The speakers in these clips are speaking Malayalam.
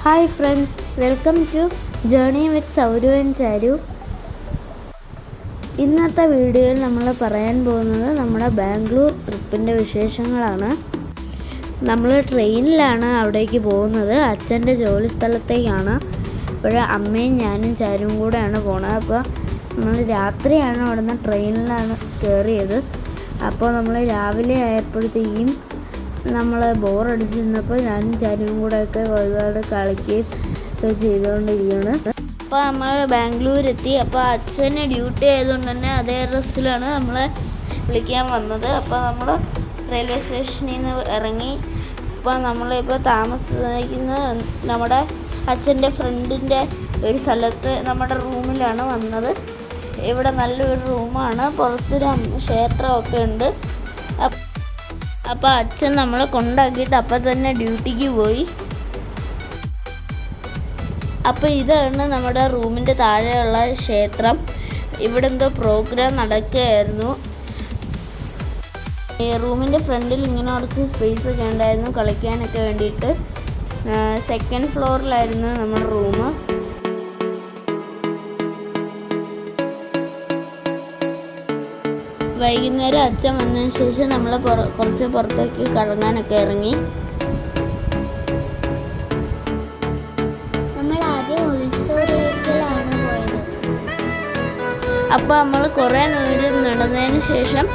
Hi friends, welcome to journey with Sauru and Charu. ഇന്നത്തെ വീഡിയോയിൽ നമ്മൾ പറയാൻ പോകുന്നത് നമ്മുടെ ബാംഗ്ലൂർ ട്രിപ്പിൻ്റെ വിശേഷങ്ങളാണ്. നമ്മൾ ട്രെയിനിലാണ് അവിടേക്ക് പോകുന്നത്, അച്ഛൻ്റെ ജോലി സ്ഥലത്തേക്കാണ്. അപ്പോൾ അമ്മയും ഞാനും ചാരുവും കൂടെയാണ് പോണത്. അപ്പോൾ നമ്മൾ രാത്രിയാണ് അവിടുന്ന് ട്രെയിനിലാണ് കയറിയത്. അപ്പോൾ നമ്മൾ രാവിലെ ആയപ്പോഴത്തേക്കും നമ്മൾ ബോറടിച്ചിരുന്നപ്പോൾ ഞാനും ചാരുവും കൂടെയൊക്കെ ഒരുപാട് കളിക്കുകയും ഒക്കെ ചെയ്തുകൊണ്ടിരിക്കുകയാണ്. അപ്പോൾ നമ്മൾ ബാംഗ്ലൂരെത്തി. അപ്പോൾ അച്ഛന് ഡ്യൂട്ടി ആയതുകൊണ്ട് തന്നെ അതേ ഡ്രസ്സിലാണ് നമ്മളെ വിളിക്കാൻ വന്നത്. അപ്പോൾ നമ്മൾ റെയിൽവേ സ്റ്റേഷനിൽ നിന്ന് ഇറങ്ങി. അപ്പോൾ നമ്മളിപ്പോൾ താമസിക്കുന്ന നമ്മുടെ അച്ഛൻ്റെ ഫ്രണ്ടിൻ്റെ ഒരു സ്ഥലത്ത് നമ്മുടെ റൂമിലാണ് വന്നത്. ഇവിടെ നല്ലൊരു റൂമാണ്, പുറത്തൊരു ക്ഷേത്രമൊക്കെ ഉണ്ട്. അപ്പോൾ അച്ഛൻ നമ്മളെ കൊണ്ടാക്കിയിട്ട് അപ്പം തന്നെ ഡ്യൂട്ടിക്ക് പോയി. അപ്പോൾ ഇതാണ് നമ്മുടെ റൂമിൻ്റെ താഴെയുള്ള ക്ഷേത്രം. ഇവിടെ എന്തോ പ്രോഗ്രാം നടക്കുകയായിരുന്നു. ഈ റൂമിൻ്റെ ഫ്രണ്ടിൽ ഇങ്ങനെ കുറച്ച് സ്പേസ് ഒക്കെ ഉണ്ടായിരുന്നു കളിക്കാനൊക്കെ വേണ്ടിയിട്ട്. സെക്കൻഡ് ഫ്ലോറിലായിരുന്നു നമ്മുടെ റൂം. വൈകുന്നേരം അച്ഛൻ വന്നതിന് ശേഷം നമ്മൾ കുറച്ച് പുറത്തേക്ക് കറങ്ങാനൊക്കെ ഇറങ്ങി. നമ്മൾ ആദ്യം ഉത്സവ ലേക്കിലാണ് പോയത്. അപ്പോൾ നമ്മൾ കുറേ ദൂരം നടന്നതിന് ശേഷം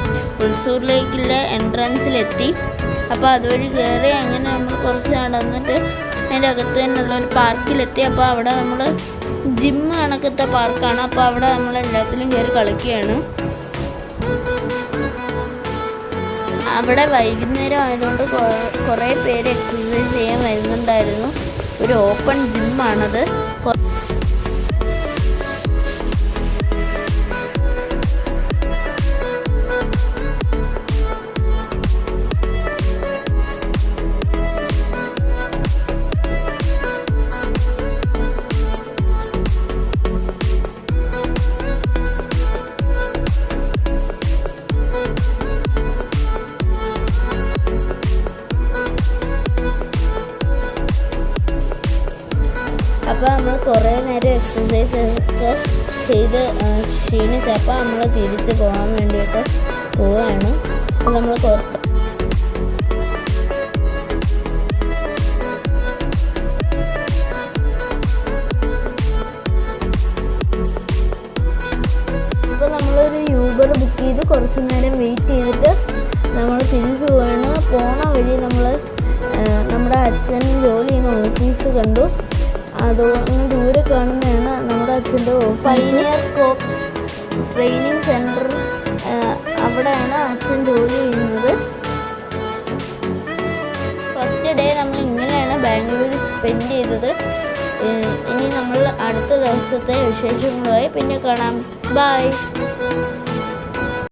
ഉത്സൂർ ലേക്കിലെ എൻട്രൻസിലെത്തി. അപ്പോൾ അതുവഴി കയറി അങ്ങനെ നമ്മൾ കുറച്ച് നടന്നിട്ട് അതിൻ്റെ അകത്ത് തന്നെയുള്ളൊരു പാർക്കിലെത്തി. അപ്പോൾ അവിടെ നമ്മൾ ജിമ്മ് കണക്കത്തെ പാർക്കാണ്. അപ്പോൾ അവിടെ നമ്മൾ എല്ലാത്തിലും കയറി കളിക്കുകയാണ്. അവിടെ വൈകുന്നേരം ആയതുകൊണ്ട് കുറേ പേര് എക്സസൈസ് ചെയ്യാൻ വരുന്നുണ്ടായിരുന്നു. ഒരു ഓപ്പൺ ജിമ്മാണത്. അപ്പോൾ നമ്മൾ കുറേ നേരം എക്സസൈസ് ഒക്കെ ചെയ്ത് ക്ഷീണിച്ചപ്പോൾ നമ്മൾ തിരിച്ച് പോകാൻ വേണ്ടിയിട്ട് പോവുകയാണ്. നമ്മൾ ഇപ്പോൾ നമ്മളൊരു യൂബർ ബുക്ക് ചെയ്ത് കുറച്ച് നേരം വെയിറ്റ് ചെയ്തിട്ട് നമ്മൾ തിരിച്ച് പോവുകയാണ്. പോണ വഴി നമ്മൾ നമ്മുടെ അച്ഛൻ ജോലി ചെയ്യുന്ന ഓഫീസ് കണ്ടു. അതുകൊണ്ട് ദൂരെ കാണുന്നതാണ് നമ്മുടെ അച്ഛൻ്റെ പൈനിയർ കോപ്സ് ട്രെയിനിങ് സെൻറ്റർ. അവിടെയാണ് അച്ഛൻ ജോലി ചെയ്യുന്നത്. ഫസ്റ്റ് ഡേ നമ്മൾ ഇങ്ങനെയാണ് ബാംഗ്ലൂർ സ്പെൻഡ് ചെയ്തത്. ഇനി നമ്മൾ അടുത്ത ദിവസത്തെ വിശേഷങ്ങളുമായി പിന്നെ കാണാം. ബൈ.